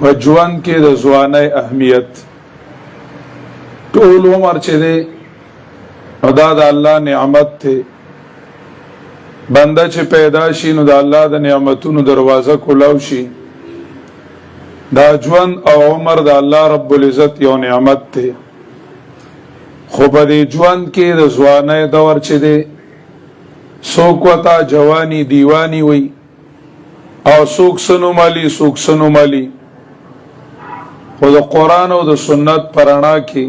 په ژوند کې د ځوانۍ اهمیت. ټول عمر چې دی نو دا د الله نعمت دی. بنده چې پیدا شي نو د الله د نعمتونو دروازه کولاو شي. دا ژوند او عمر د الله رب العزت یو نعمت دی. خو په دې ژوند کې د ځوانۍ دور چې دی څوک ورته جوانی دیوانی وي او څوک سنومالي څوک سنومالي. خو د قرآن او د سنت په رڼا کې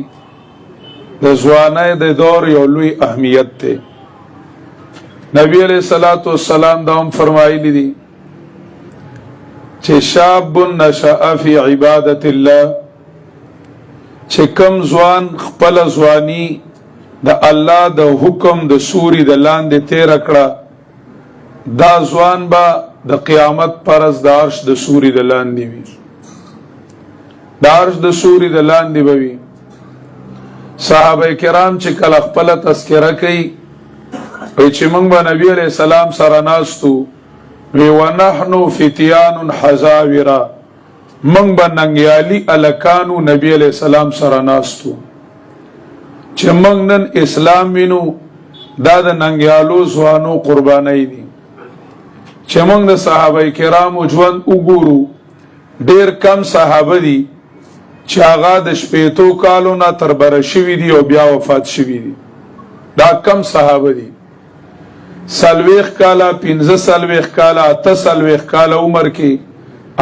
د ځوانۍ د دور یو لوی اهمیت دی. نبی علیہ الصلوۃ والسلام دا هم فرمایلی دي چې شاب نشأ فی عبادت الله، چې کم ځوان خپل ځواني د الله د حکم د سوري د لاندې تیر کړه، دا ځوان با د قیامت پرز د عرش د سوري د لاندې وي. د عرش د سوري د لاندې به وي. صحابه کرام چې کله خپل تذکره کوي وی چې موږ به نبی علیہ السلام سره ناستو، وی ونحنو فتیان حزاورا، موږ به ننګیالي الکانو نبی علیہ السلام سره ناستو. چې موږ نن اسلام وینو دا د ننګیالو ځوانو قربانۍ دي. چې موږ د صحابه کرامو ژوند وګورو، ډیر کم صحابه دي چې هغه د شپېتو کالو نه تر بره شوي دي او بیا وفات شوي دي. دا کم صحابه دي. 40 کاله 45 کاله 48 کاله عمر کې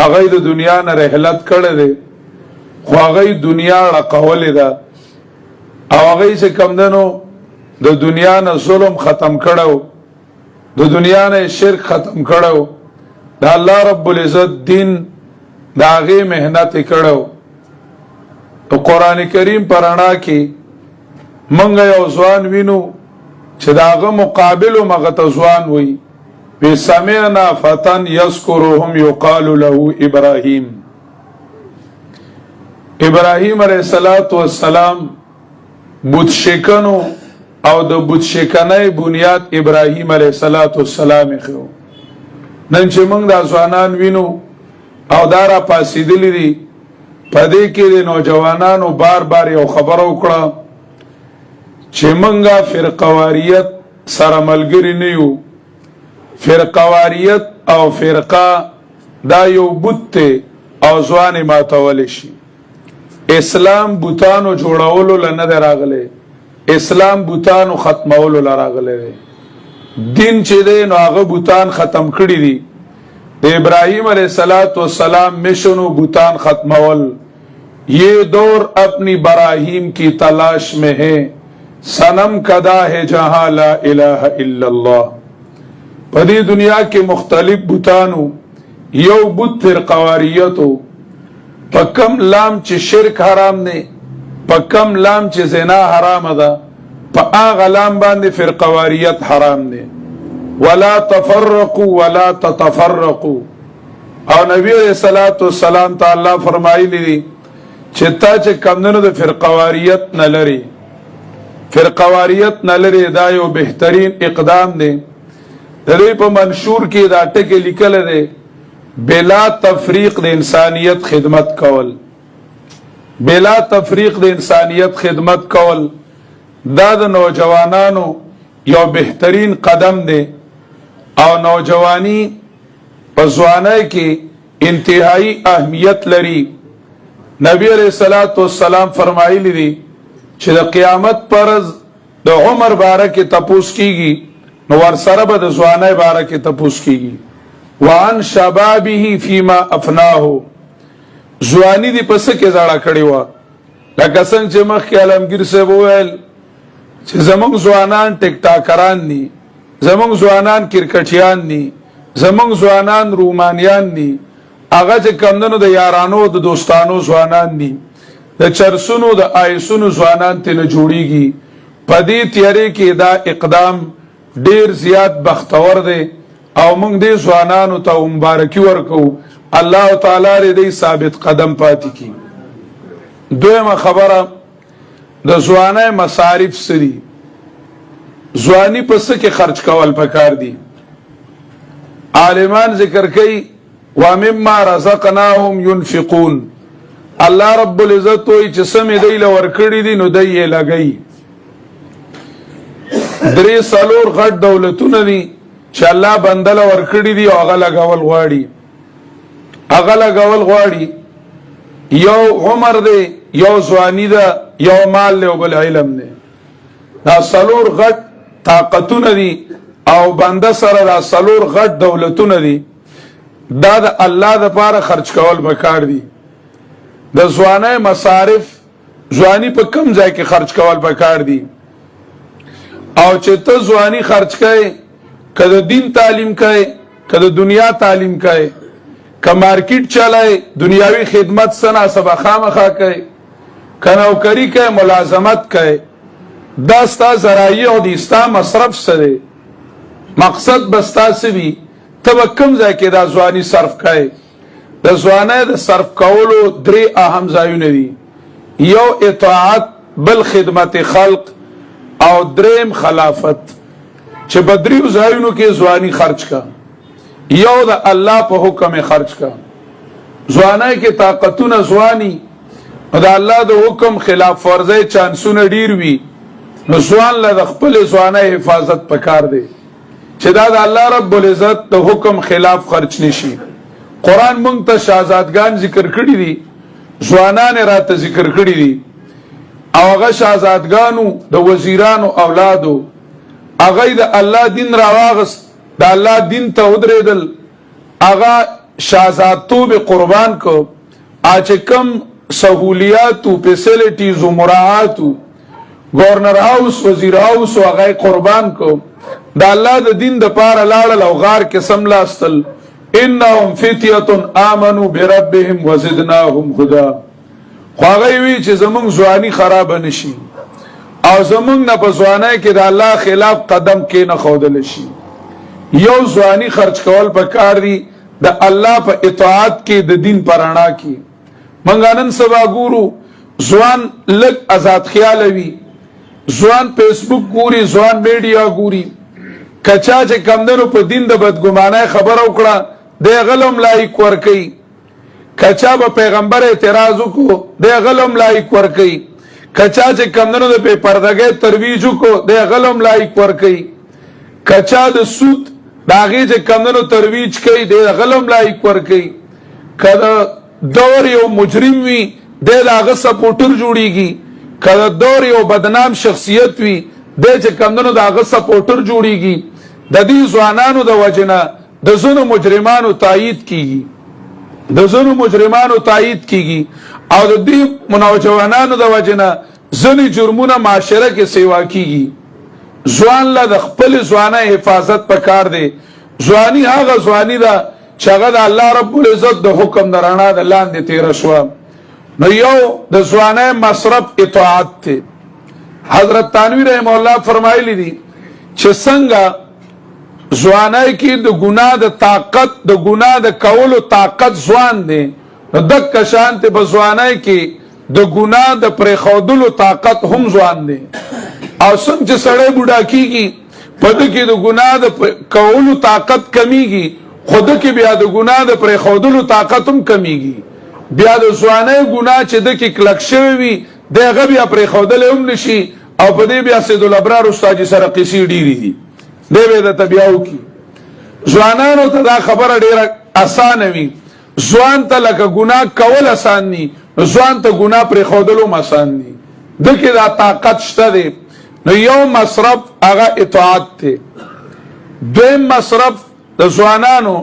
هغه د دنیا نه رحلت کړی دی، خو هغه دنیا ړقولې ده او هغه چې کم دنو د دنیا نه ظلم ختم کړو، د دنیا نه شرک ختم کړو، د الله رب العزت دین د هغې محنت کړو. تو قرآن کریم پر رڼا کې موږ یو ځوان وینو چې د هغه مقابل مغه ته ځوان وي. سمعنا فتن یذکرهم یقال له ابراهیم. ابراهیم علیه السلام بت شکنو او د بت شکنۍ بنیاد ابراهیم علیه السلام خو. نن چې موږ دا ځوانان وینو او دا را پاسېدلي دي، په دې کې د نوجوانانو بار بار یو خبره وکړه چې منګه فرقواریت سره ملګری نه یو. فرقواریت او فرقه دا یو بت دی او ځوان یې ماتولی شي. اسلام بوتانو جوړولو له نه دی راغلی، اسلام بوتانو ختمولو له راغلی دی. دین چې دی نو هغه بوتان ختم کړي دي. د ابراهیم علیہ السلام مشن و بوتان ختمول. یہ دور اپنی براہیم کی تلاش میں ہے، صنم کدا ہے جہاں لا الہ الا اللہ. پدی دنیا کے مختلف بوتانو یو بت فرقواریتو، پکم لام چی شرک حرام نے، پکم لام چی زنا حرام دا، پا آغا لام باندے فرقواریت حرام نے. ولا تفرقوا ولا تتفرقوا. او نبی علیہ السلام تعالی فرمائی لی چې تا چې کمدنو د فرقواریت نه لري، فرقواریت نه لري، دا یو بهترین اقدام دی. د دوی په منشور کې دا ټکي لیکلی دی، بلا تفریق د انسانیت خدمت کول. بلا تفریق د انسانیت خدمت کول دا د نوجوانانو یو بهترین قدم دی. او نوجوانی په ځوانۍ کې انتهایی اهمیت لري. نبی علیہ السلام فرمایلی دی چې د قیامت پرز د عمر باره کې تپوس کیږي، نو ورسره به د ځوانۍ باره کې تپوس کیږي. وعن شبابه فیما افناه. ځواني دې په څه کې زړه کړې وه؟ لکه څنګه چې مخکې علمګیر صاحب وویل چې زموږ ځوانان ټیک ټاکران دي، زموږ ځوانان کرکټیان دي، زموږ ځوانان رومانیان دي، هغه چې کمدنو د یارانو د دوستانو ځوانان دي، د چرسونو د آیسونو ځوانان تینا جوړیږي. په دې تیارې کې دا اقدام ډیر زیات بختور دی او موږ دې ځوانانو ته مبارکي ورکو. الله تعالی دې ثابت قدم پاتې کړي. دویمه خبره د ځوانۍ مصارف څه دي؟ ځواني په څه کې خرج کول پکار دي؟ عالمان ذکر کوي ومما رزقناهم ينفقون. الله رب العزت وایي چې سمې دی له ورکړي دي نو دی یې لګوي. درې څلور غټ دولتونه دي چې الله بندله ورکړي دي او هغه لګول غواړي. هغه لګول غواړي. یو عمر دی، یو ځواني ده، یو مال دی او بل علم دی. دا څلور غټ طاقتونه دي او بنده سره دا څلور غټ دولتونه دي. دا د الله دپاره خرج کول پکار دي. د ځوانۍ مصارف ځواني په کم ځای کې خرج کول پکار دي. او چې ته ځواني خرج کوې، که د دین تعلیم کوې، که د دنیا تعلیم کوې، که مارکیټ چلای، دنیاوی خدمت سنا سبا خامخا کوي، که نوکری کوي، ملازمت کوي، دا ستا ذرایع دي، ستا مصرف څه دی، مقصد به ستا څه وي، ته به کوم ځای کې دا ځواني صرف کوې. د ځوانۍ د صرف کولو درې اهم ځایونه دي. یو اطاعت، بل خدمت خلق، او دریم خلافت. چې په دریو ځایونو کې ځواني خرج کا. یو د الله په حکم خرج کا. ځوانۍ کې طاقتونه ځواني د الله د حکم خلاف ورزۍ چانسونه ډیر وي، نو ځوان له د خپل ځوانۍ حفاظت پکار دی چې دا د الله رب العزت د حکم خلاف خرج نشي. قرآن مونږ ته شهزادګان ذکر کړي دي، ځوانان راته ذکر کړي دي، او هغه شهزادګانو د وزیرانو اولادو هغه د الله دین راواغست، د الله دین ته ودرېدل، هغه شهزادتوب قربان کو. چې کم سهولیاتو فیسیلیټیزو مراعاتو گورنر هاوس وزیر هاوس هغه قربان کو. د الله د دین د پاره لاړل او غار کې سملاستل. انهم فتیه آمنوا بربهم وزدناهم هدى. خو هغه وی چې زمونږ ځواني خراب نشي او زمونږ نه په ځوانۍ کې د الله خلاف قدم کې نه ښودل شي. یو ځواني خرج کول پکار دي د الله په اطاعت کې، د دین په رڼا کې. موږ نن سبا ګورو ځوان لږ آزاد خیاله وي، ځوان فیسبوک ګوري، ځوان میډیا ګوري. کچا چې کمدنو په دین د بدګمانۍ خبره وکړه دی غلم لایک ورکوي. کچا به پیغمبر اعتراض وکړو دی غلم لایک ورکوي. کچا چې کمدنو د بې پردګۍ ترویج وکړو دی غلم لایک ورکوي. کچا د سود د هغې چې کمدنو ترویج کوي دی غلم لایک ورکوي. که د دور یو مجرم وي دی د هغه سپورټر جوړیږي. که د دور یو بدنام شخصیت وي دی چې کمدنو د هغه سپورټر جوړیږي. د دې ځوانانو د وجنه د ځینو مجرمانو تایید کیږي، د ځینو مجرمانو تایید کیږي، او د دې نوجوانانو د وجنه ځینې جرمونه معاشره کې سیوا کیږي. ځوان له د خپل ځوانۍ حفاظت پکار دی. ځواني هغه ځواني ده چې هغه د الله رب العزت د حکم د رڼا د لاندې تېره شوه. نو یو د ځوانۍ مصرف اطاعت دی. حضرت تانوی رحم الله فرمایلی دي چې څنګه ځوانۍ کې د ګناه د طاقت، د ګناه د کولو طاقت ځوان دی، نو دک شانته په ځوانۍ کې د ګناه د پرېښودلو طاقت هم ځوان دی. او څنګه چې سړی بوډا کیږي په ده کې د ګناه د کولو طاقت کمیږي، خو ده کې بیا د ګناه د پرېښودلو طاقت هم کمیږي. بیا د ځوانۍ ګناه چې ده کې کلک شوی وي د هغه بیا پرېښودلی هم نشي، او په دې بیا سید الابرار استاد سره قصې ډېرې دي، دی به درته بیا وکړي. ځوانانو ته دا خبره ډېره اسانه وي. ځوان ته لکه ګناه کول اسان دي، ځوان ته ګناه پرېښودلو هم اسان دي. ده کې دا طاقت شته دی. نو یو مصرف هغه اطاعت دی. دویم مصرف د ځوانانو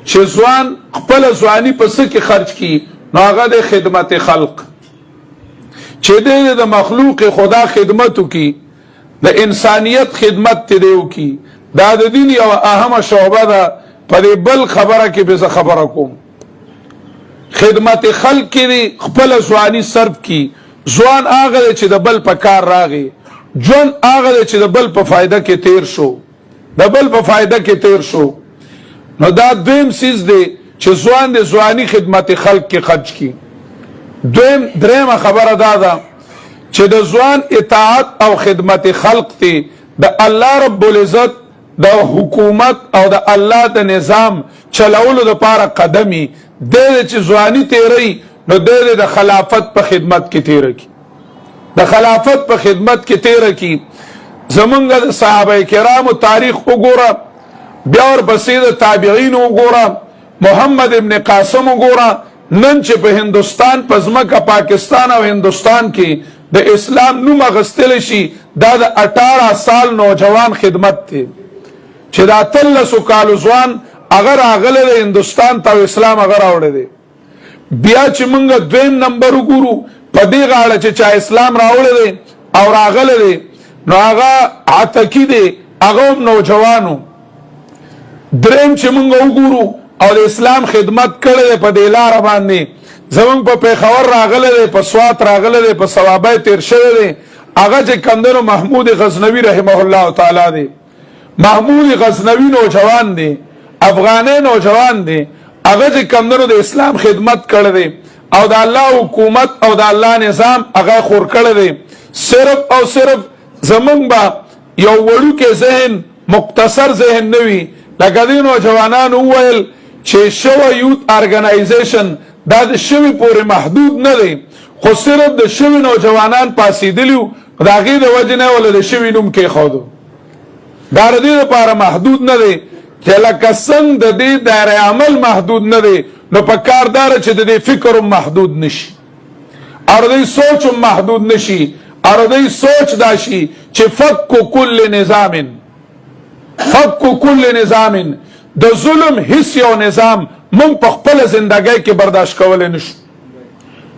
چې ځوان خپله ځواني په څه کې خرج کړي، نو هغه د خدمت خلق، چې دی د مخلوق خدا خدمت وکړي، د انسانیت خدمت تی دی وکړي. دا د دین یو اهمه شعبه ده. په دې بل خبره کې به زه خبره کوم. خدمت خلق کې دی خپله ځواني صرف کړي. ځوان هغه دی چې د بل په کار راغی، ژوند هغه دی چې د بل په فایده کې تیر شو، د بل په فایده کې تیر شو. نو دا دویم سیز دی چې ځوان د ځواني خدمت خلق کې خرج کړي. دریمه خبره دا ده چې د ځوان اطاعت او خدمت خلق تی د الله رب العزت د حکومت او د الله د نظام چلولو د پاره قدمي د چې ځواني تیری نو د خلافت په خدمت کې تیر کی د خلافت په خدمت کې تیر کی زمونږ د صحابه کرامو تاریخ وګوره بیا ورپسې د تابعین وګوره محمد ابن قاسم وګوره نن چې په هندوستان په ځمکه پاکستان او هندوستان کې د اسلام نوم اخیستل شي دا د 18 سال نوجوان خدمت دی چې دا 13 کالو ځوان اگر راغلی د هندوستان ته اسلام اگر راوړی دی بیا چې موږ دویم نمبر وګورو په دې غاړه چې چا اسلام راوړی دی او راغلی دی نو هغه عتکی دی هغه نوجوانو دریم چې موږ وګورو او د اسلام خدمت کړی په دې لار باندې زمونږ په پیښور راغلی دی په سوات راغلی دی په صوابۍ تیر شوی دی هغه چې کندنو محمود غزنوي رحمه الله تعالی دی محمود غزنوي نوجوان دی افغاني نوجوان دی هغه چې کندنو د اسلام خدمت کړی دی او د الله حکومت او د الله نظام هغه خور کړی دی صرف او صرف زمونږ به یو وړوکی ذهن مختصر ذهن نه وي لکه دې نوجوانانو وویل چې شوه یوت ارګنایزیشن دا د شوي پورې محدود نه دی خو صرف د شوي نوجوانان پاسېدلي وو د هغې د وجې نه ولې د شوي نوم کېښودو دا د دې لپاره محدود نه دی چې لکه څنګه د دې دایره عمل محدود نه دی نو په کار دا چې د دې فکر هم محدود نشي او د دې سوچ هم محدود نشي او د دې سوچ دا شي چې فک کل نظام فک کل نظام د ظلم هیڅ یو نظام مونږ په خپل زندګۍ کې برداشت کولی نشو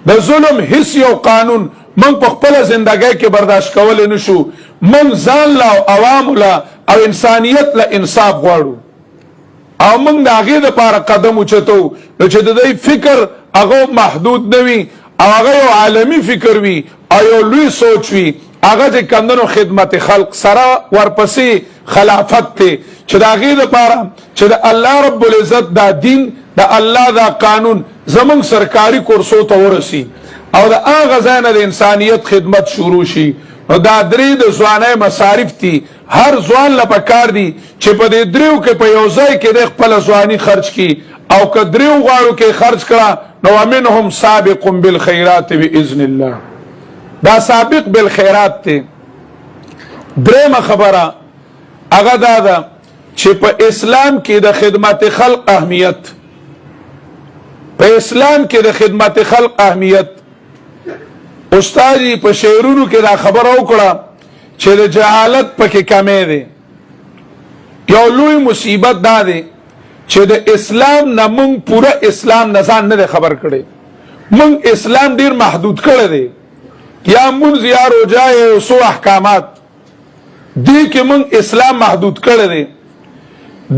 د ظلم هیڅ یو قانون مونږ په خپل زندګۍ کې برداشت کولی نشو مونږ ځان لا او عوامو لا او انسانیت لا انصاف غواړو او مونږ د هغې دپاره قدم اوچتو نو چې د دوی فکر هغه محدود نه وي او هغه یو عالمي فکر وي او یو لوی سوچ وي هغه چې کندنو خدمت خلق سره ورپسې خلافت دی چې د هغې دپاره چې د الله رب العزت دا دین د الله دا قانون زمونږ سرکاري کورسو ته ورسي او د هغه ځای نه د انسانیت خدمت شروع شي نو دا درې د ځوانۍ مصارف دي هر ځوان له پکار دي چې په دې دریو کې په یو ځای کې د خپله ځواني خرج کړي او که دریو غاړو کې خرج کړه نو ومنهم سابق بالخیرات باذن الله دا سابق بالخیرات دی درېمه خبره هغه دا ده چې په اسلام کې د خدمت خلق اهمیت په اسلام کې د خدمت خلق اهمیت استاد په شعرونو کې دا خبره وکړه چې د جهالت پکې کمی دی یو لوی مصیبت دا دی چې د اسلام نه مونږ پوره اسلام نه ځان نه دی خبر کړی مونږ اسلام ډیر محدود کړی دی یا مونږ یا روژه یا څو احکامات دی کې مونږ اسلام محدود کړی دی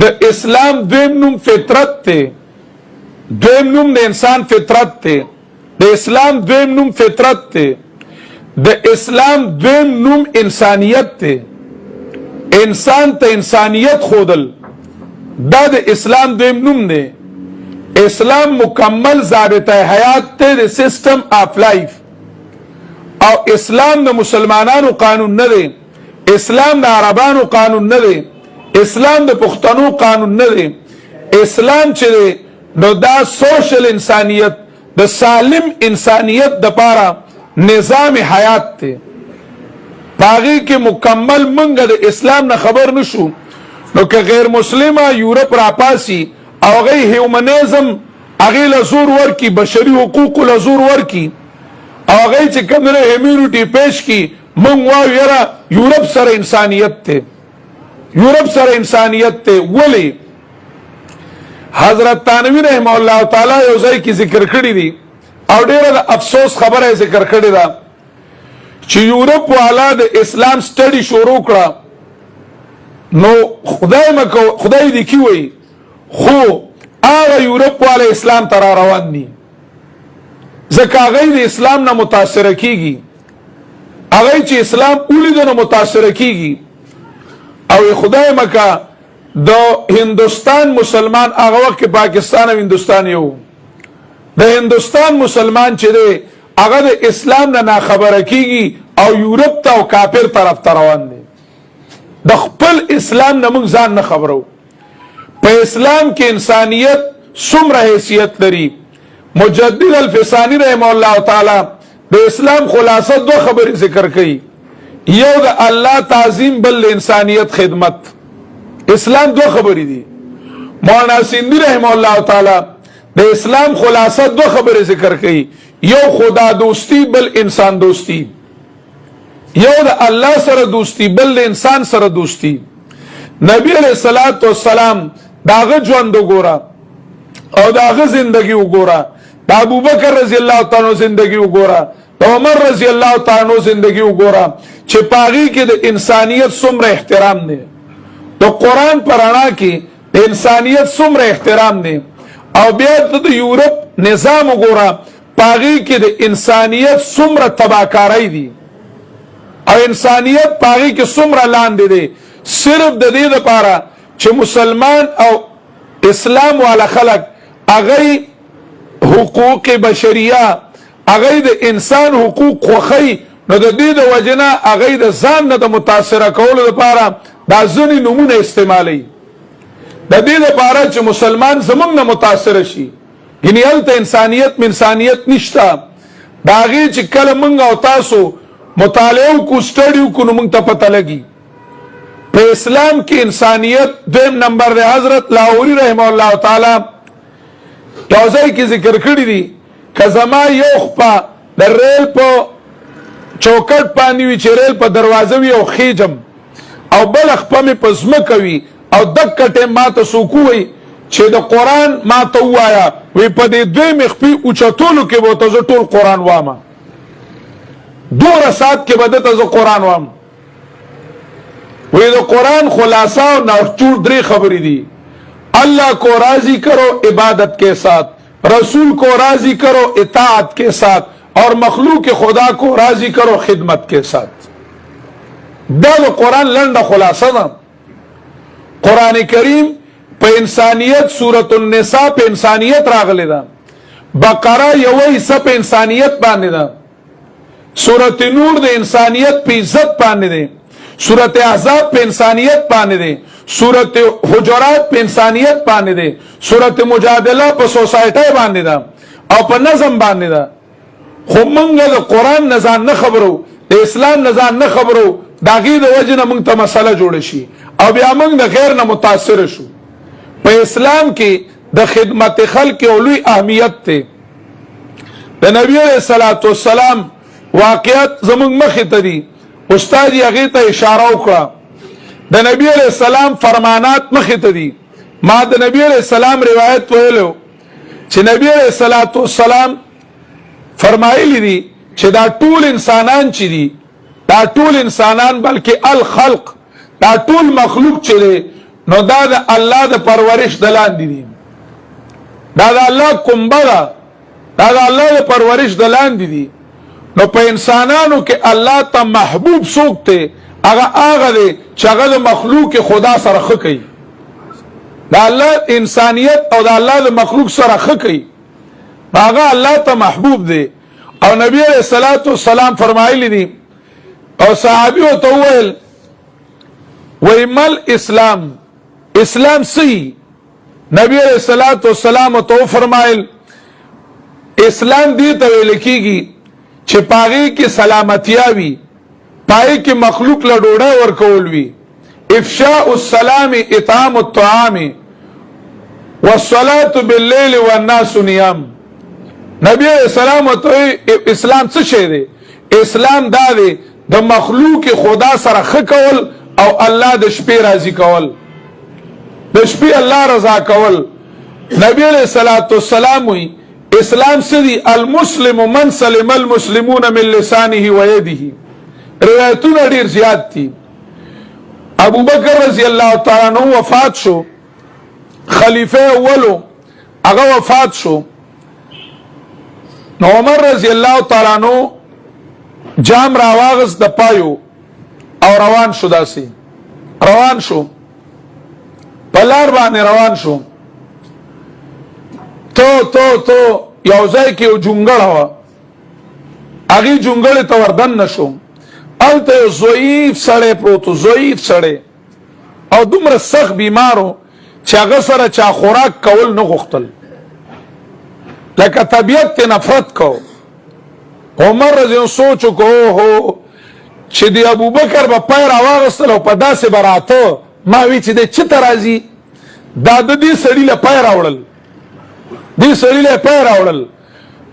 د اسلام دویم نوم فطرت دی دویم نوم د انسان فطرت دی د اسلام دویم نوم فطرت دی د اسلام دویم نوم انسانیت دی انسان ته انسانیت خودل دا د اسلام دویم نوم دی اسلام مکمل ضابطه حیات ته د سیستم آف لائف او اسلام د مسلمانانو قانون نه دی اسلام د عربانو قانون نه دی اسلام د پښتنو قانون نه دی اسلام چې دی نو دا سوشل انسانیت د سالم انسانیت د پاره نظام حیات دی باغی کې مکمل منګه د اسلام نه خبر نشو نو که غیر مسلمه یورپ را پاسی او غی هیومنیزم هغې له زور ورکي بشري حقوقو له زور ورکي او هغې چې کوم دی هیمیونټي پیش کی مونږ وایو یاره یورپ سره انسانیت دی یورپ سره انسانیت دی ولی حضرت تانوی رحمه الله تعالی یو ځای کې ذکر کړی دی او ډیره د افسوس خبره ذکر کړی ده چې یورپ والا د اسلام سټډي شروع کړه نو خدای دې کی وای خو هغه یورپ والا اسلام ته را روان دي ځکه هغه د اسلام نه متاثره کیږي هغه چې اسلام ولید نه متاثره کیږي او خدای مکه د هندوستان مسلمان هغه وخت کې پاکستان او هندوستان یو د هندوستان مسلمان چې دی هغه د اسلام نه ناخبره کیږي او یورپ ته او کافر طرف ته روان دی د خپل اسلام نه موږ ځان نه خبرو. په اسلام کې انسانیت څومره حیثیت لري. مجدد الفسانی رحمه الله تعالی د اسلام خلاصه دو خبرې ذکر کړي. یو د الله تعظیم، بل انسانیت خدمت. اسلام دو خبرې دي. مولانا سیندی رحمه الله تعالی د اسلام خلاصه دو خبرې ذکر کړي. یو خدا دوستی، بل انسان دوستی. یو د الله سره دوستی، بل د انسان سره دوستی. نبی علیہ الصلوۃ والسلام داغه ژوند وګوره او داغه زندگی وګوره، د ابوبکر رضی الله تعالی عنہ زندگی وګوره، د عمر رضی الله تعالی عنہ زندگی وګوره چې پاغي کې د انسانیت څومره احترام دی. د قرآن پر رڼا کې د انسانیت څومره احترام دی. او بیا د یورپ نظام وګوره، پاغي کې د انسانیت څومره تباہکاری دی او انسانیت پاغي کې څومره لاندې دی. صرف د دې لپاره چې مسلمان او اسلام والا خلق هغه حقوق بشریه، هغه د انسان حقوق خوخی، نو د دې د وجنه هغه د ځان نه د متاثره کولو لپاره دا ځینې نمونه استعمالي. د دې لپاره چې مسلمان زمونږ نه متاثر شي. یعنی هلته انسانیت انسانیت نشته. دا هغې چې کله موږ او تاسو مطالعه وکړو، سټډي وکړو، نو موږ ته پته لګي. په اسلام کې انسانیت دویم نمبر دی. حضرت لاہوری رحمه الله تعالی یو ځای کې ذکر کړی دي که زما یو خپه د ریل په چوکټ باندې وي چې ریل په دروازه وي او خیجم، او بل خپه مې په ځمکه وي او دکه ټیم ما ته څوک ووایي چې د قرآن ما ته ووایه، وی په دې دویمې خپې اوچتولو کې به ورته زه ټول قرآن وامه، 2 ساعت کې به دته زه قرآن وام. وی د قرآن خلاصہ اور ناچور 3 خبری دی. اللہ کو راضی کرو عبادت کے ساتھ، رسول کو راضی کرو اطاعت کے ساتھ، اور مخلوق خدا کو راضی کرو خدمت کے ساتھ. دا قرآن لنڈا خلاصہ دا. قرآن کریم پہ انسانیت، سورۃ النساء پہ انسانیت راغلے دا، بقرہ یوئی سب پہ انسانیت باندے دا، سورۃ نور دے انسانیت پہ عزت باندے دے، سورت احزاب پہ انسانیت پانے دے، سورت حجرات پہ انسانیت پانے دے، سورت مجادلہ پہ سوسائٹی باندے دا او پہ نظم باندے دا. خو منگا دا قرآن نظام نہ خبرو، دا اسلام نظام نہ خبرو، داغی دا وجہ منگ تا مسئلہ جوڑے شی او بیا منگ دا غیر نہ متاثر شو. پہ اسلام کی دا خدمت خلق کے علوی اہمیت تے. دا نبی علیہ السلام واقعات زمانگ مخی تدی، استاد یې هغې ته اشاره وکړه. د نبی علیہ السلام فرمانات مخې ته دي. ما د نبی علیہ السلام روایت ویلو چې نبی علیہ السلام فرمایلی دي چې دا ټول انسانان چې دي، دا ټول انسانان بلکې الخلق، دا ټول مخلوق چې دی، نو دا د الله د پرورش د لاندې دي. دا د الله کمبه ده، دا د الله د پرورش د لاندې دي. نو په انسانانو کې الله ته محبوب څوک دی؟ هغه دی چې هغه د مخلوق خدا سره ښه کوي. د الله انسانیت او د الله د مخلوق سره ښه کوي، هغه الله ته محبوب دی. او نبی علیہ الصلوۃ والسلام فرمایلی دي او صحابي ورته وویل وی مل اسلام، اسلام سی؟ نبی علیہ الصلوۃ والسلام ورته فرمایل اسلام دې ته ویل کیږي چې پاغي کې سلامتیا وي، پای کې مخلوق له ډوډۍ ورکول وي، افشاء السلام، اطعام الطعام، والصلاة باللیل والناس نیام. نبی علیہ السلام ته اسلام څه شی دی؟ اسلام دا دی د مخلوق خدا سره ښه کول او الله د شپې راضي کول، د شپې الله رضا کول. نبی علیہ السلام وی اسلام سدی المسلم من سلم المسلمون من لسانه و یده. روایتونه ډیر زیات دي. ابو بکر رضی الله تعالی عنہ وفات شو، خلیفہ اولو هغه وفات شو. نو عمر رضی الله تعالی عنہ جام راواغس د پایو او روان شو، داسي روان شو، پلار باندې روان شو. تو یو ځای کې یو جونګړه وه، هغې جونګړې ته وردن نه شو. هلته یو ضعیف سړی پروت و، ضعیف سړی او دومره سخت بیمارو چې هغه سره چا خوراک کول نه غوښتل لکه طبیعت ته نفرت کو عمر رضی الله سوچ کو هو چې دی ابوبکر په پای راوغستل او په داسې براته ما وی چې د چت راځي دا د دې سړی له پای راوړل دې سړی له پای راوړل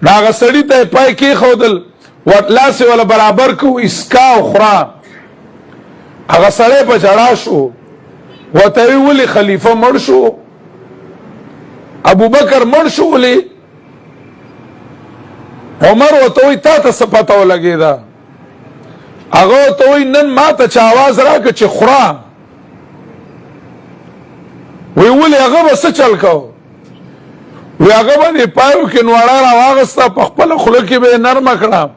ناغه سړی ته پای کې خودل وټلاس ولا برابر کو اسکا او خرا هغه سړی په جړا شو وته ویلي خلیفہ مړ شو ابوبکر مړ شو ولي عمر وته وی تا ته سپاتو لګیدا هغه ته وی نن ما ته چا आवाज راک چې خورا وی ولي هغه بس چل کو وی هغه باندې پایو کې نوړا را واغستا په خپل خله کې به نرم کړه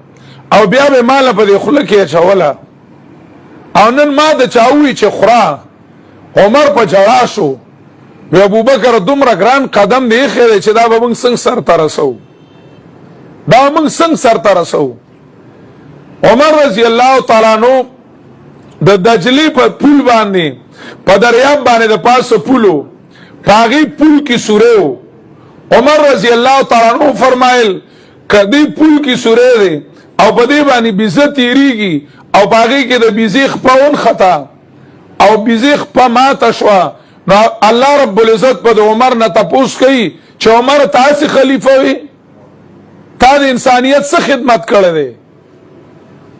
او بیا به مال په دې خله کې چولا او نن ما د چاوي چې خورا عمر په جړا شو وی ابوبکر دومره ګران قدم دی خیر چې دا به موږ څنګه سر ته رسو دا موږ څنګه سر ته رسو عمر رضی الله تعالی عنہ د دجلی په پل باندې په دریاب باندې د پاسه پولو پاغي پل کی سورو عمر رضی الله تعالی عنہ فرمایل کدی پل کی سورې دی او په دې باندې بیزه تیریږي او پاغي کې د بیزیخ پاون خطا او بیزیخ په ماته شو نو الله رب العزت په عمر نه تپوس کوي چې عمر تاسو خلیفہ وي تا د انسانیت څخه خدمت کړې ده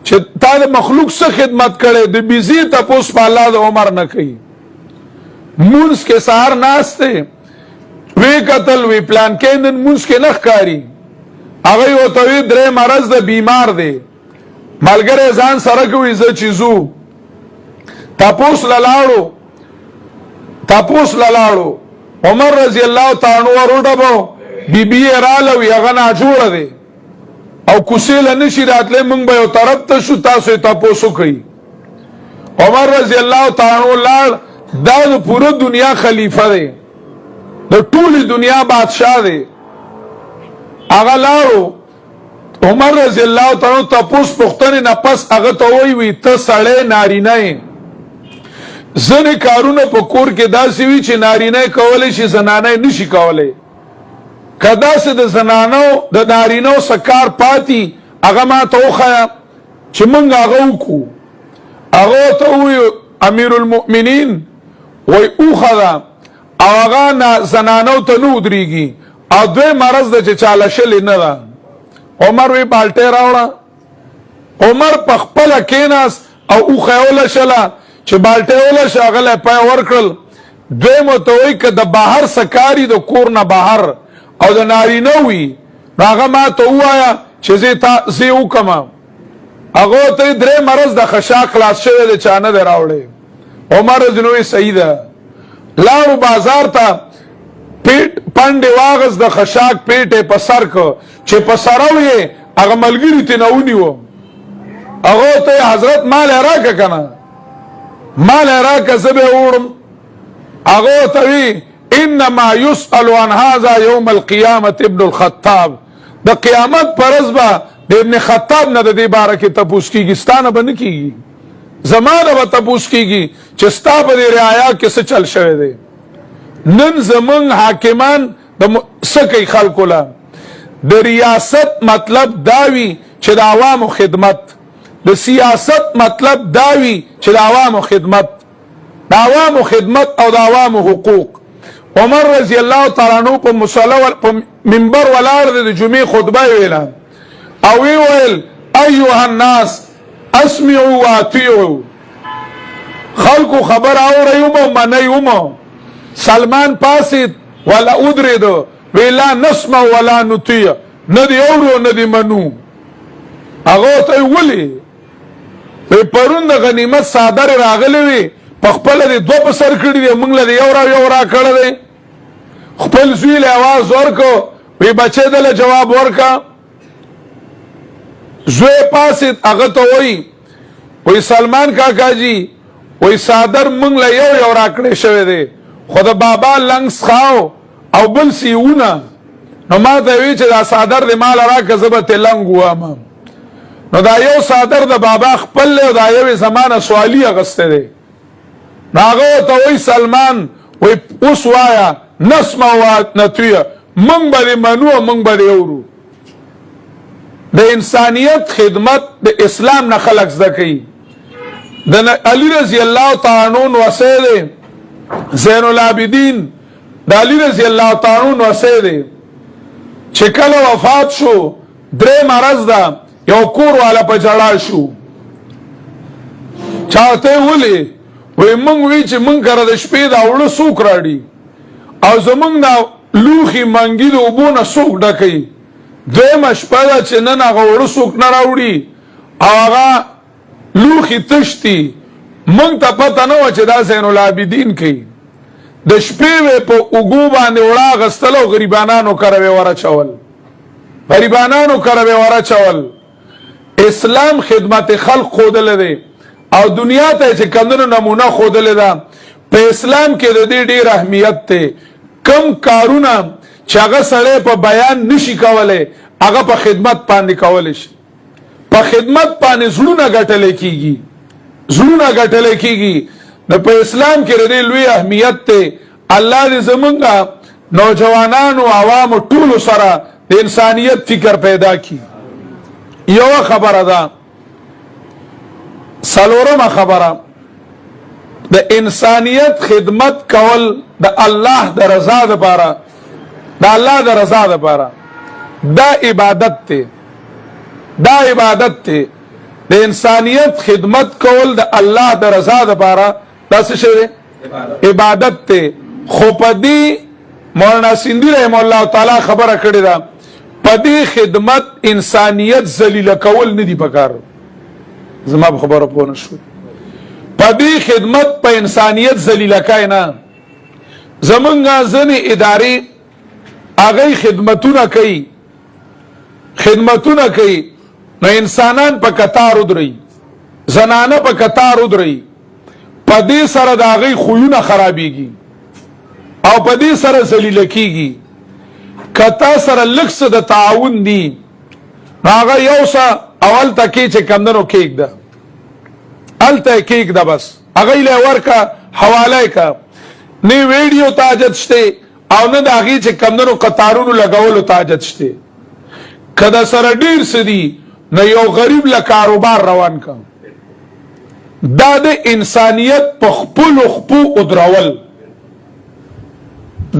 چې تا د مخلوق څخه خدمت کړې د بیزی تپوس په الله د عمر نه کوي مونږ کې سهار ناشته وی قتل وی پلان کې نن مونږ کې نه ښکاری هغه یو ته درې مرز د بیمار دی ملګری ځان سره کوي ز چیزو تپوس لاړو عمر رضی الله تعالی عنہ ورډبو بیبی رالو هغه نه جوړ دی او کوسیل نشی راتله مونږ به یو طرف ته شو تاسو تپوسو کوي عمر رضی الله تعالی عنہ لاړ دا د پوره دنیا خلیفہ دی د ټول دنیا بادشاہ دی هغه لاړو عمر رضی الله تعالی عنہ تپوس پختنه نه پس هغه ته وی ته سړی نارینه زنه کارونه په کور کې داسې وی چې نارینه کولای شي زنانه نشي کولای کدا سه د زنانو د نارینو سکار پاتی هغه ما ته وخیا چې مونږ هغه وکړو هغه ته وی امیر المؤمنین وی اوخذا او هغه زنانو ته نو دريږي او دوی مرز د چاله شل نه ده عمر وی بالټه راوړه عمر په خپل کیناس او اوخیول شله چې بالټه ولا شغله پای ورکل دوی متوي ک د بهر سکاری د کور نه بهر او د نارینه وی هغه ما ته وایا چې زه وکم هغه ته درې مرز د خشاک خلاص شوی د چانه دراوړي عمر جنوي سیده لاړو بازار ته پیټ پاندې واغز د خشاک پیټه په سر کو چې په سروي هغه ملګری ته نونی و هغه ته حضرت مال راکه کنه مال راکه زبه وړم هغه ته وی انما يسأل عن هذا يوم القيامه ابن الخطاب د قیامت پرزبا د ابن خطاب نه د دې باره کې تپوس کیږي ستانه بن کیږي زمانه به تپوس کیږي چې ستا په دې رعایا کې څه چل شوی دی نن زمون حاکمان د سکی خلکو لا د ریاست مطلب داوی چې د عوامو خدمت د سیاست مطلب داوی چې د عوامو خدمت او د عوامو حقوق عمر رضی الله تعالی عنہ په مصلی په منبر ولاړ د جمعې خطبه ویلا او ویل ایها الناس اسمعوا واطيعوا خلقو خبر اوريوم منيوم سلمان پاسید ولا ادرید ویلا نسمع ولا نطيع ندی اورو ندی منو هغه ته ولی په پرون د غنیمت صادره راغلی وي په خپل د دوه په سر کړی دی موږ له یو را کړل دی خپل زوی له आवाज ورکو وی بچی دل جواب ورکا زوی پاسید هغه ته وی سلمان کاکا جی وی صادر موږ له یو را کړی شوی دی خود بابا لنګس خاو او بل سیونه نو ما ته وی چې دا صادر د مال را کزبته لنګ وامه نو دا یو صادر د بابا خپل له دا یو زمانه سوالی غسته دی هغه ته وایي سلمان وایي اوس وایه نسمع ونطیع، موږ به دې منو او موږ به دې اورو. د انسانیت خدمت د اسلام نه خلق زده کوي. د علي رضی الله تعالی عنہ وصی دی زین العابدین، د علي رضی الله تعالی عنہ وصی دی چې کله وفات شو 3 مرض ده، یو کور والا په جړا شو. چاته ولي وای مونږ وی چې مونږ کړه د شپې دا وړو سوک راړي او زمونږ دا لوخي منګي د وبونه سوک ډکې. دویمه شپه ده چې نن هغه وړو سوک نه راوړي او هغه لوخي تشتي. مونږ ته پته نه و چې دا زین العابدین کوي. د شپې په اوګو باندې وړا غستل او غریبانانو کروي ورچول، غریبانانو کروي ورچول. اسلام خدمت خلق خودل دی او دنیا ته چې کندنو نمونه خودل ده. په اسلام کې د دې ډېر اهمیت ته. کم کارونه چې هغه سړی په بیان نشي کولای هغه په خدمت باندې کولای شي. په خدمت باندې زړونه ګټل کیږي، زړونه ګټل کیږي. نو په اسلام کې د دې لوی اهمیت ته. الله دې زمونږ نوجوانانو عوامو ټولو سره د انسانیت فکر پیدا کی. یو خبره ده، سلورمه خبره، د انسانیت خدمت کول د الله د رضا لپاره، د الله د رضا لپاره دا عبادت ته. دا عبادت ته. د انسانیت خدمت کول د الله د رضا لپاره دا څه شی دی؟ عبادت ته. خو پدې مولانا سیندی رحم الله تعالی خبره کړې ده، پدې خدمت انسانیت ذلیل کول نه دی پکار. زما په خبره پوه نه شو. پدې خدمت په انسانیت ذلیل کای نه. زمونږ ځینې ادارې هغه خدمتونه کوي، خدمتونه کوي، نو انسانان په قطار ودري، زنانه په قطار ودري. پدې سره د هغه خوونه خرابېږي او پدې سره ذلیل کیږي. کتا سره لکس د تعاون دی، هغه یو څه اول تکي چې کمندنو کېک ده الته کېک ده، بس هغه له ورکا حواله کا نه ویډیو تاجت شته او نه د هغه چې کمندنو قطارونو لګولو تاجت شته. کدا سره ډیر سدي نه یو غریب له کاروبار روان کا. دا د انسانیت په خپل خپو ادرول.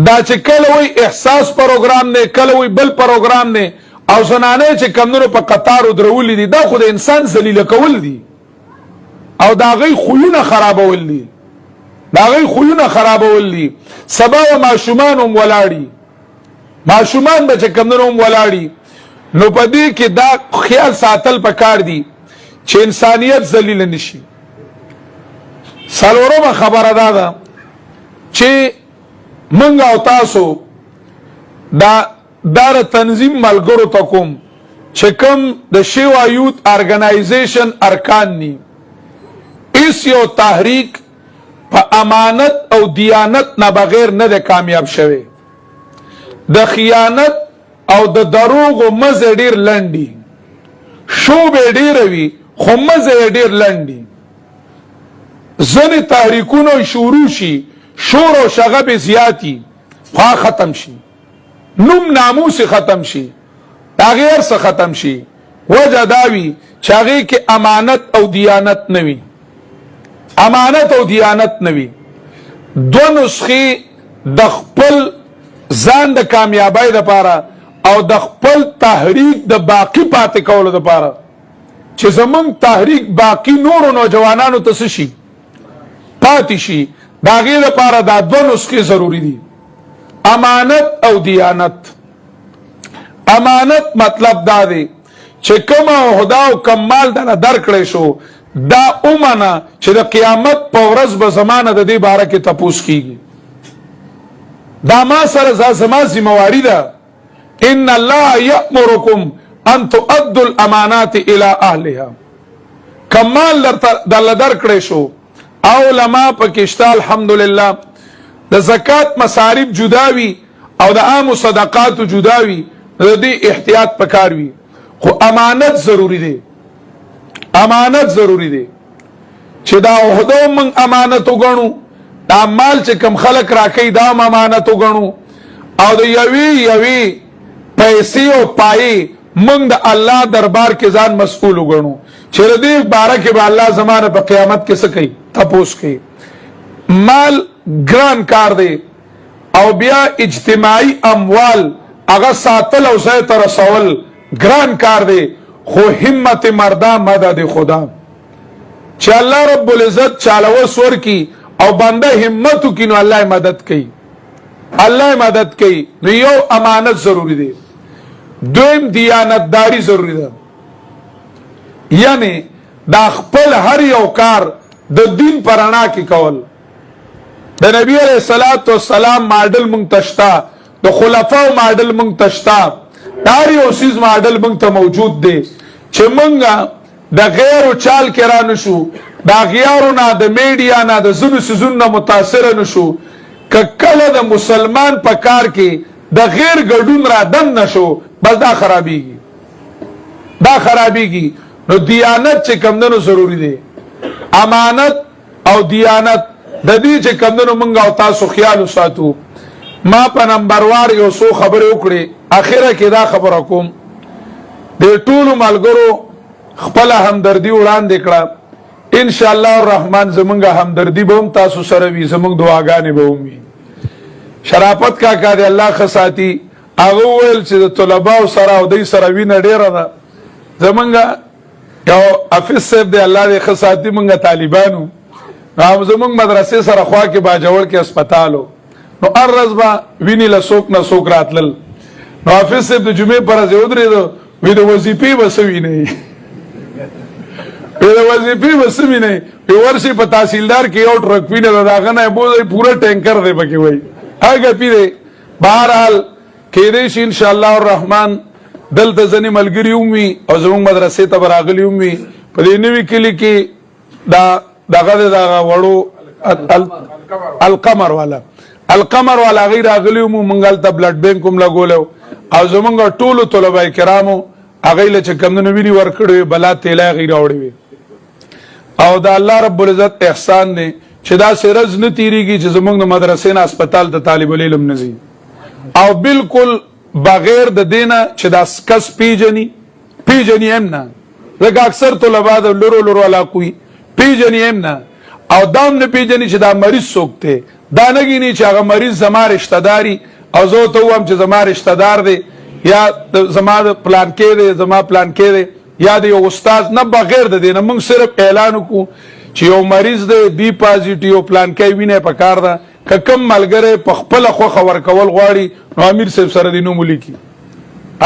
دا چې کله وی احساس پروګرام نه، کله وی بل پروګرام نه، او زنانه چې کمنو په قطار درولې دي، دا خو د انسان ذلیل کول دي او دا غي خوونه خرابول دي، دا غي خوونه خرابول دي. سبا ماشومان هم ولاړي، ماشومان به چې کمنو هم ولاړي. نو پدې کې دا خیال ساتل پکار دي چې انسانیت ذلیل نشي. سلورمه خبره ده چې منګ او تاسو دا دار تنظیم ملګرو ته کوم چې کوم د شیوا یوت ارګنایزیشن ارکان ني، اس یو تحریک په امانت او دیانت نه بغیر نه د کامیاب شوه. د خیانت او د دروغ مزه ډیر لنډي، شو به ډیر وي خو مزه ډیر لنډي. ځنې تحریکونو شروع شي، شور او شغب زیاتی، خوا ختم شي، نوم ناموس ختم شي، غیر څه ختم شي. وجه داوی چې هغه کې امانت او دیانت نوي، امانت او دیانت نوي. دو نسخې د خپل ځان د کامیابی لپاره او د خپل تحریک د باقی پاتې کولو لپاره چې زمونږ تحریک باقی نور نوجوانانو ته شي پاتې شي، دا غیر لپاره دا دو نسخې ضروری دي، امانت او دیانت. امانت مطلب دا دی چې کوم عہده او کمال دنه درکړې شو، دا اومنه چې د قیامت په ورځ به زمانه د دې باره کې تپوس کیږي. دا ما سره زما ذمہواری ده. ان الله یأمرکم ان تؤدوا الامانات الى اهلها. کمال در درکړې شو، علماء پکشتا الحمدلله د زکات مصارف جداوی او د عام صدقات جداوی، د دې احتیاط پکار وی. خو امانت ضروری دی، امانت ضروری دی چې دا عہده من امانت وګڼو، دا مال چې کم خلق راکې دا امانت وګڼو، او د یوی پیسې او پای من د الله دربار کې ځان مسئول وګڼو چې دې باره کې به الله زمانه په قیامت کې څه کوي، تپوس کوي. مال ګران کار دی او بیا اجتماعي اموال هغه ساتل او ځای ته رسول ګران کار دی، خو همت مردا مدد خدا چې الله رب العزت چاله وس ورکی او بنده همت وکړي نو الله مدد کوي، الله مدد کوي. نو یو امانت ضروری دی، دویم دیانتداری ضروری ده، یعنی دا خپل هر یو کار د دین پرانا کې کول. د نبی علیہ الصلوۃ والسلام ماډل مونږ تشتا، د خلفاو ماډل مونږ تشتا، هر یو سیز ماډل مونږ ته موجود دی چې مونږ د غیر چال کې را نشو، د غیارو نه، د میډیا نه، د زونو سيزونو متاثر نشو. کله د مسلمان په کار کې د غیر ګډون را دن نشو، بس دا خرابيږي، دا خرابيږي. نو دیانت چې کمندونو ضروری دی، امانت او دیانت د دې چې کمندونو مونږ او تاسو خیال وساتو. ما په نمبروار یو څو خبرې وکړې، اخره کې دا خبره کوم، د ټولو ملګرو خپل همدردی وړاندې کړه. ان شاء الله الرحمن زمونږ همدردی به هم تاسو سره وي، زمونږ دعاګانې به هم وي. شرافت کاکا دی الله خصاتی هغه ویل چې د طلباو سره او دوی سره وینه ډیره ده. زمونږ یو حافظ صاحب دی الله دې خصاتی، مونږ طالبانو زمونږ مدرسې سره خوا کې باجوړ کې هسپتالو، نو هر ورځ به ویني له څوک نه څوک راتلل. نو حافظ صاحب د جمعې پر ورځ ودرېدو، وی د وظیفې به څه وینئ، د وظیفې به څه وینئ، ورشي په تحصیلدار کې یو ټرک وینه د هغه نه بوځئ پوره ټینکر دی پکې وایي هغه پی دی. بهرحال کېدی شي ان شاء الله الرحمن دلته ځینې ملګري هم وي او زموږ مدرسې ته به راغلي هم وي. په دې نوي کلي کې دغه د دغه وړو القمر والا هغوی راغلي هم، موږ هلته بلډ بینک هم لګولی او زمونږ ټولو طلبه کرامو هغوی له چې کمدنو وینې ورکړې وې، بلا تیلی هغوی راوړې وې. او د الله رب العزت احسان دی چې داسې ورځ نه تېرېږي چې زمونږ د مدرسې نه هسپتال ته طالب العلم نه ځي، او بالکل بغیر د دې نه چې دا کس پیژني هم نه. ځکه اکثر طلبا د لرو علاقو وي پیژني هم نه، او دا هم نه پیژني چې دا مریض څوک دی، دا نه ګیني چې هغه مریض زما رشته داري او زه ورته ووایم چې زما رشته دار دی یا زما د پلان کې دی، زما پلان کې دی، یا د یو استاد نه. بغیر د دې نه موږ صرف اعلان وکړو چې یو مریض دی بی پازیټیو پلان کې وینه پکار ده، که کم ملګری په خپله خوښه ورکول غواړي نو امیر صاحب سره دې نوم ولیکي،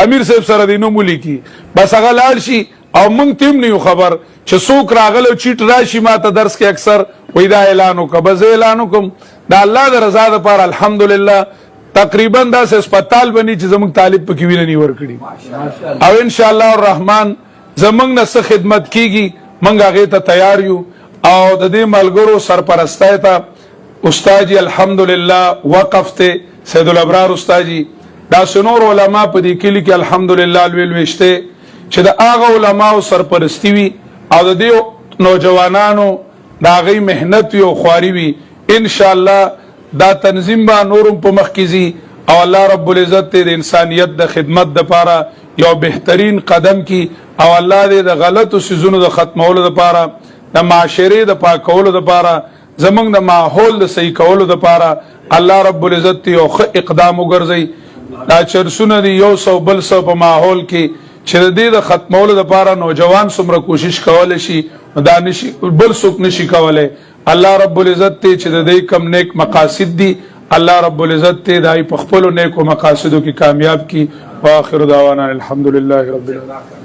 امیر صاحب سره دې نوم ولیکي، بس هغه لاړ شي. او موږ ته هم نه یو خبر چې څوک راغلی او چیټ راشي ما ته درس کې اکثر وایي دا اعلان وکړه، بس زه اعلان وکړم د الله د رضا دپاره. الحمدلله تقریبا داسې هسپتال بني چې زموږ طالب پکې وینه نه ورکړي، او ان شاء الله الرحمن زموږ نه څه خدمت کیږي موږ هغې ته تیار یو. او د دې ملګرو سرپرستی ته استاد جي الحمدلله وقف ته سید الابرار استاد جي، داسې نور علما په دې کلي کې الحمدلله لوی لویشته چې د هغه علماو سرپرستی وي او د دې نوجوانانو د هغوی محنت وي او خواري وي. ان شاء الله دا تنظیم به نورم په مخ کې ځي او الله رب العزت د انسانیت د خدمت دپاره یو بهترین قدم کی، او الله دې د غلطو څیزونو د ختمولو دپاره، د معاشرې د پاکولو دپاره، زمونږ د ماحول د صحیح کولو دپاره الله رب العزت یو ښه اقدام وګرځوي. دا چرسونه دي 100 بل 100 په ماحول کې چې د دې د ختمولو دپاره نوجوان څومره کوشش کولی شي دا نشي بل څوک نشي کولی. الله رب العزت ته چې د دې کم نیک مقاصد دي الله رب العزت ته دای په خپلو نیکو مقاصدو کې کامیاب کی. واخر دعوانا الحمدلله رب العالمین.